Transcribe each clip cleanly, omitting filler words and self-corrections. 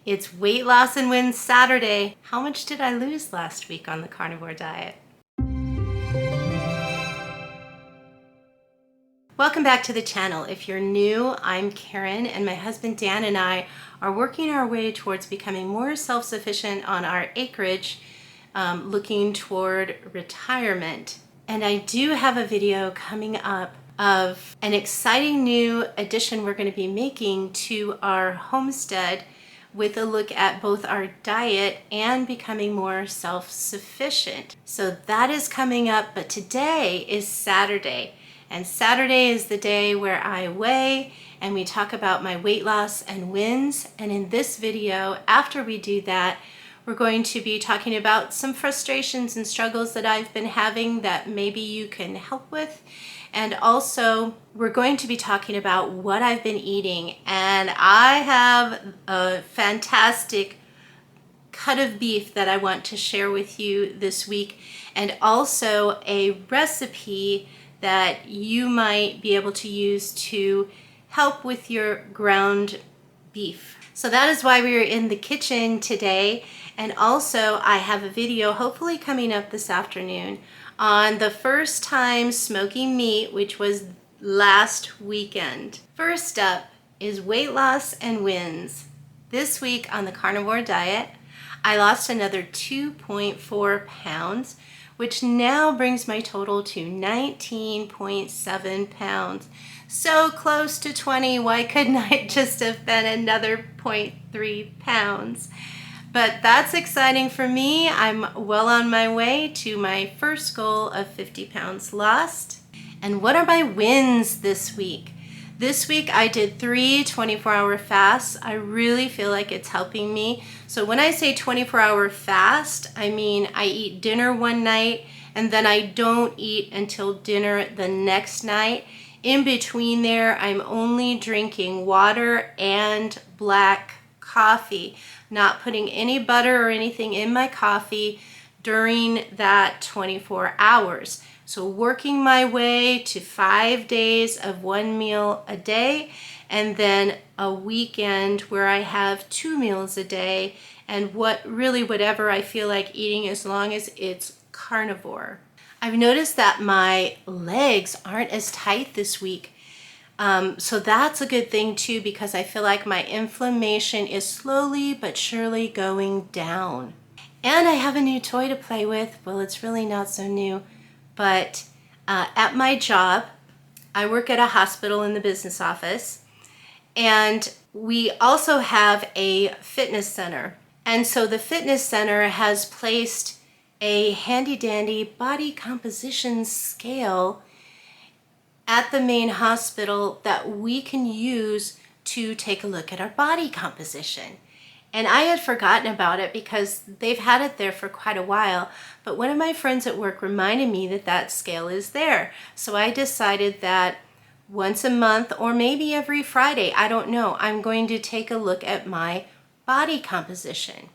It's Weight Loss and Wins Saturday. How much did I lose last week on the carnivore diet? Welcome back to the channel. If you're new, I'm Karyn, and my husband Dan and I are working our way towards becoming more self-sufficient on our acreage, looking toward retirement. And I do have a video coming up of an exciting new addition we're going to be making to our homestead with a look at both our diet and becoming more self-sufficient. So that is coming up, but today is Saturday. And Saturday is the day where I weigh and we talk about my weight loss and wins. And in this video, after we do that, we're going to be talking about some frustrations and struggles that I've been having that maybe you can help with. And also, we're going to be talking about what I've been eating. And I have a fantastic cut of beef that I want to share with you this week, and also a recipe that you might be able to use to help with your ground beef. So that is why we are in the kitchen today. And also I have a video hopefully coming up this afternoon on the first time smoking meat, which was last weekend. First up is weight loss and wins. This week on the carnivore diet, I lost another 2.4 pounds, which now brings my total to 19.7 pounds. So close to 20, why couldn't I just have been another 0.3 pounds? But that's exciting for me. I'm well on my way to my first goal of 50 pounds lost. And what are my wins this week? This week I did 3 24-hour fasts. I really feel like it's helping me. So when I say 24-hour fast, I mean I eat dinner one night and then I don't eat until dinner the next night. In between there, I'm only drinking water and black coffee, not putting any butter or anything in my coffee during that 24 hours. So working my way to 5 days of one meal a day, and then a weekend where I have 2 meals a day, and whatever I feel like eating as long as it's carnivore. I've noticed that my legs aren't as tight this week. So that's a good thing too, because I feel like my inflammation is slowly but surely going down. And I have a new toy to play with. Well, it's really not so new, but at my job, I work at a hospital in the business office, and we also have a fitness center. And so the fitness center has placed a handy dandy body composition scale at the main hospital that we can use to take a look at our body composition. And I had forgotten about it because they've had it there for quite a while, but one of my friends at work reminded me that that scale is there. So I decided that once a month or maybe every Friday, I don't know, I'm going to take a look at my body composition.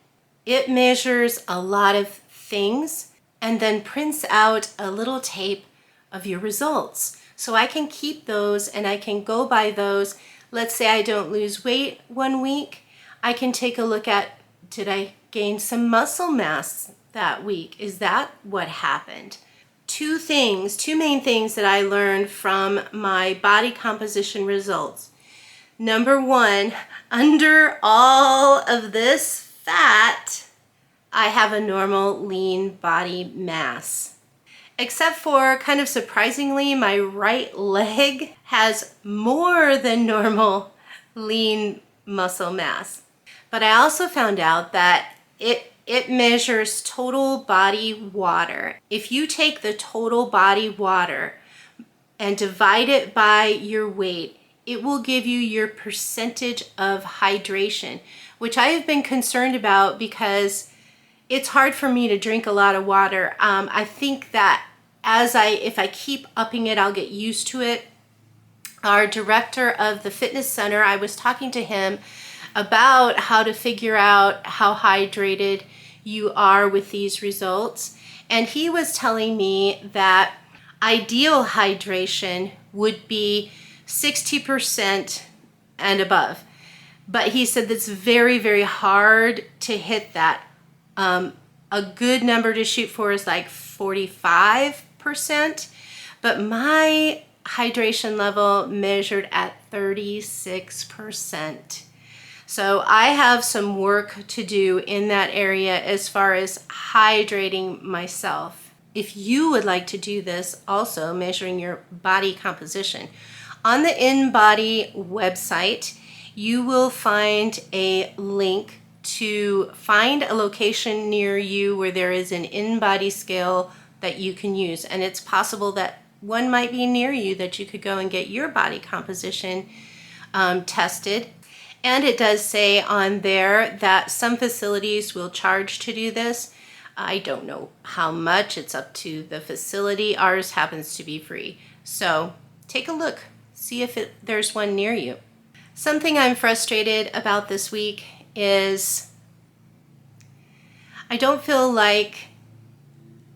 It measures a lot of things and then prints out a little tape of your results. So I can keep those and I can go by those. Let's say I don't lose weight one week. I can take a look at, did I gain some muscle mass that week? Is that what happened? Two main things that I learned from my body composition results. Number one, under all of this fat, I have a normal lean body mass. Except for, kind of surprisingly, my right leg has more than normal lean muscle mass. But I also found out that it measures total body water. If you take the total body water and divide it by your weight, it will give you your percentage of hydration, which I have been concerned about because it's hard for me to drink a lot of water. I think that if I keep upping it, I'll get used to it. Our director of the fitness center, I was talking to him about how to figure out how hydrated you are with these results. And he was telling me that ideal hydration would be 60% and above. But he said that's very, very hard to hit that. A good number to shoot for is like 45%, but my hydration level measured at 36%. So I have some work to do in that area as far as hydrating myself. If you would like to do this, also measuring your body composition, on the InBody website, you will find a link to find a location near you where there is an InBody scale that you can use. And it's possible that one might be near you that you could go and get your body composition tested. And it does say on there that some facilities will charge to do this. I don't know how much, it's up to the facility. Ours happens to be free. So take a look, see if there's one near you. Something I'm frustrated about this week is I don't feel like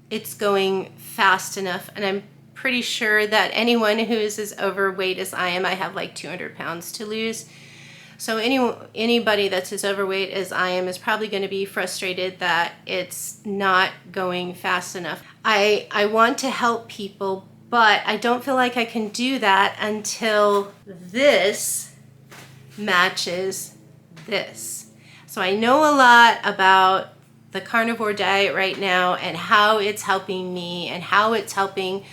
it's going fast enough, and I'm pretty sure that anyone who is as overweight as I am, I have like 200 pounds to lose. So anybody that's as overweight as I am is probably going to be frustrated that it's not going fast enough. I want to help people, but I don't feel like I can do that until this matches this. So I know a lot about the carnivore diet right now and how it's helping me and how it's helping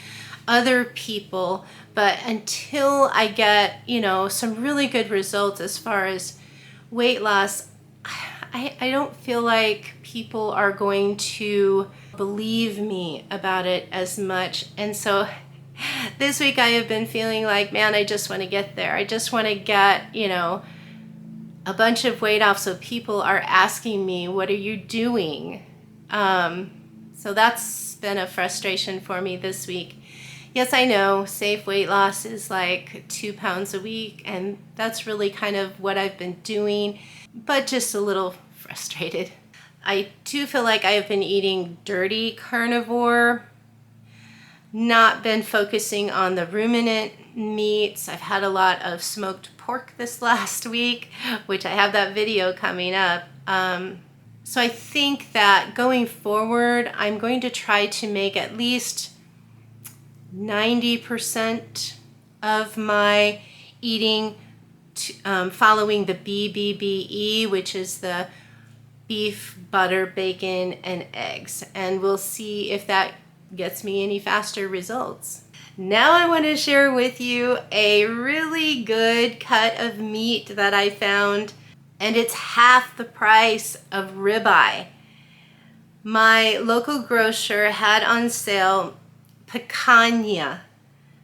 other people, but until I get, some really good results as far as weight loss, I don't feel like people are going to believe me about it as much. And so this week I have been feeling like, man, I just want to get there. I just want to get, a bunch of weight off, so people are asking me, what are you doing? So that's been a frustration for me this week. Yes, I know safe weight loss is like 2 pounds a week, and that's really kind of what I've been doing, but just a little frustrated. I do feel like I have been eating dirty carnivore, not been focusing on the ruminant meats. I've had a lot of smoked pork this last week, which I have that video coming up. So I think that going forward, I'm going to try to make at least 90% of my eating following the BBBE, which is the beef, butter, bacon, and eggs. And we'll see if that gets me any faster results. Now I want to share with you a really good cut of meat that I found, and it's half the price of ribeye. My local grocer had on sale picanha.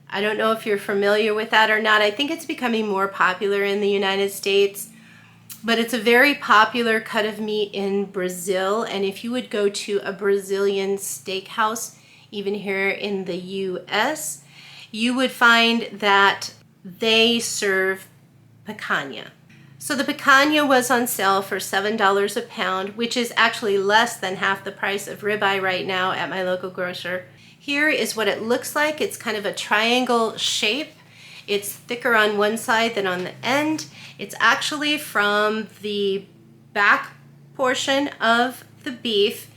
I don't know if you're familiar with that or not. I think it's becoming more popular in the United States, but it's a very popular cut of meat in Brazil. And if you would go to a Brazilian steakhouse, even here in the US, you would find that they serve picanha. So the picanha was on sale for $7 a pound, which is actually less than half the price of ribeye right now at my local grocer. Here is what it looks like. It's kind of a triangle shape. It's thicker on one side than on the end. It's actually from the back portion of the beef.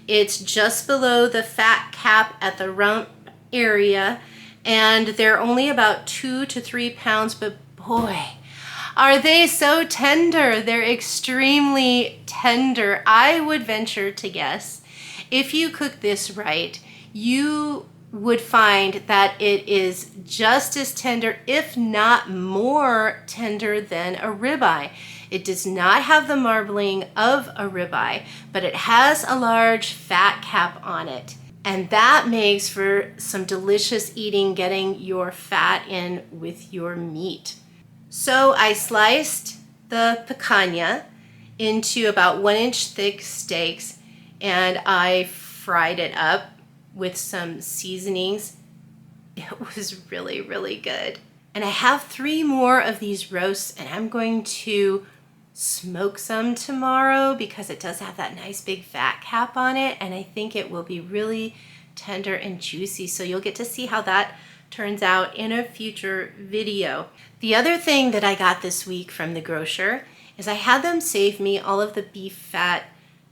It's just below the fat cap at the rump area, and they're only about 2 to 3 pounds, but boy, are they so tender. They're extremely tender. I would venture to guess, if you cook this right, you would find that it is just as tender, if not more tender, than a ribeye. It does not have the marbling of a ribeye, but it has a large fat cap on it. And that makes for some delicious eating, getting your fat in with your meat. So I sliced the picanha into about 1-inch thick steaks, and I fried it up with some seasonings. It was really, really good. And I have 3 more of these roasts, and I'm going to smoke some tomorrow because it does have that nice big fat cap on it, and I think it will be really tender and juicy. So you'll get to see how that turns out in a future video. The other thing that I got this week from the grocer is I had them save me all of the beef fat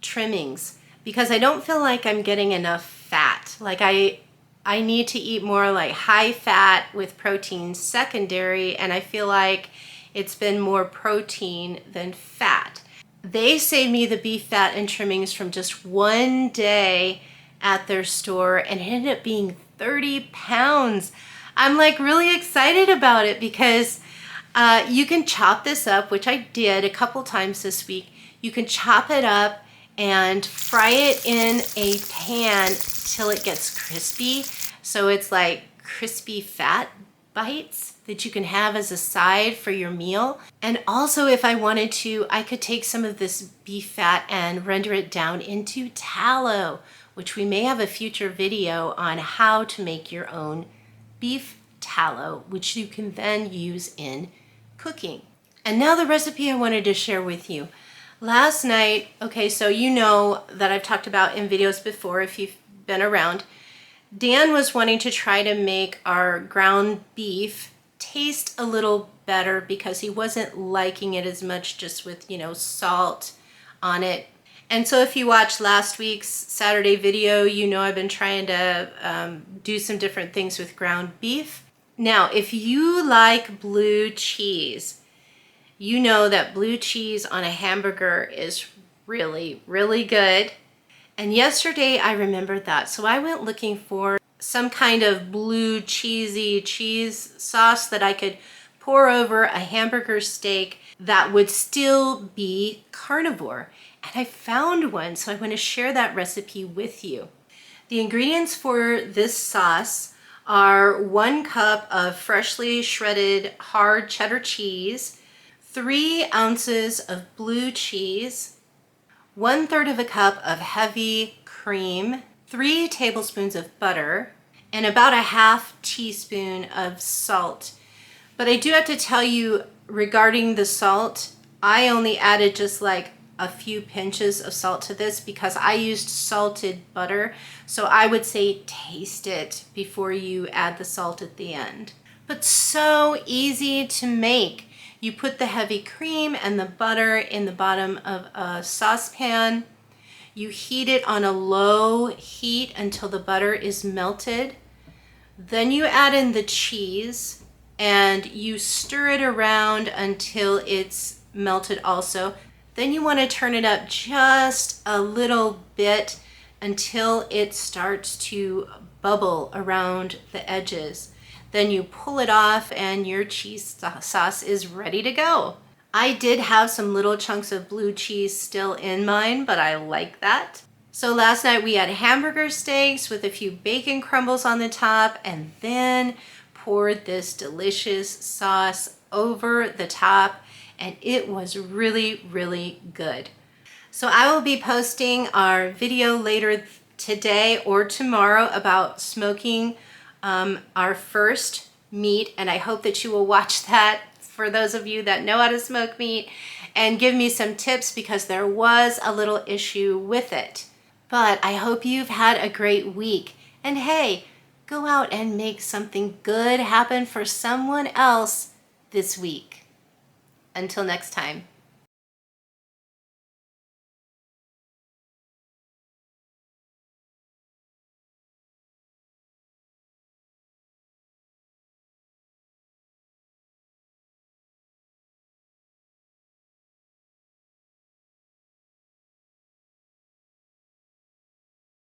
trimmings because I don't feel like I'm getting enough fat. Like I need to eat more like high fat with protein secondary, and I feel like it's been more protein than fat. They saved me the beef fat and trimmings from just one day at their store, and it ended up being 30 pounds. I'm like really excited about it because you can chop this up, which I did a couple times this week. You can chop it up and fry it in a pan till it gets crispy. So it's like crispy fat bites that you can have as a side for your meal. And also, if I wanted to, I could take some of this beef fat and render it down into tallow, which we may have a future video on how to make your own beef tallow, which you can then use in cooking. And now the recipe I wanted to share with you. Last night, okay, so you know that I've talked about in videos before if you've been around, Dan was wanting to try to make our ground beef taste a little better because he wasn't liking it as much just with, salt on it. And so if you watched last week's Saturday video, you know I've been trying to do some different things with ground beef. Now, if you like blue cheese, you know that blue cheese on a hamburger is really, really good. And yesterday I remembered that. So I went looking for some kind of blue cheesy cheese sauce that I could pour over a hamburger steak that would still be carnivore. And I found one, so I want to share that recipe with you. The ingredients for this sauce are 1 cup of freshly shredded hard cheddar cheese, 3 ounces of blue cheese, 1/3 of a cup of heavy cream, 3 tablespoons of butter, and about a 1/2 teaspoon of salt. But I do have to tell you regarding the salt, I only added just like a few pinches of salt to this because I used salted butter. So I would say taste it before you add the salt at the end. But so easy to make. You put the heavy cream and the butter in the bottom of a saucepan. You heat it on a low heat until the butter is melted. Then you add in the cheese and you stir it around until it's melted also. Then you want to turn it up just a little bit until it starts to bubble around the edges. Then you pull it off and your cheese sauce is ready to go. I did have some little chunks of blue cheese still in mine, but I like that. So last night we had hamburger steaks with a few bacon crumbles on the top, and then poured this delicious sauce over the top, and it was really, really good. So I will be posting our video later today or tomorrow about smoking our first meat, and I hope that you will watch that for those of you that know how to smoke meat and give me some tips because there was a little issue with it. But I hope you've had a great week, and hey, go out and make something good happen for someone else this week. Until next time.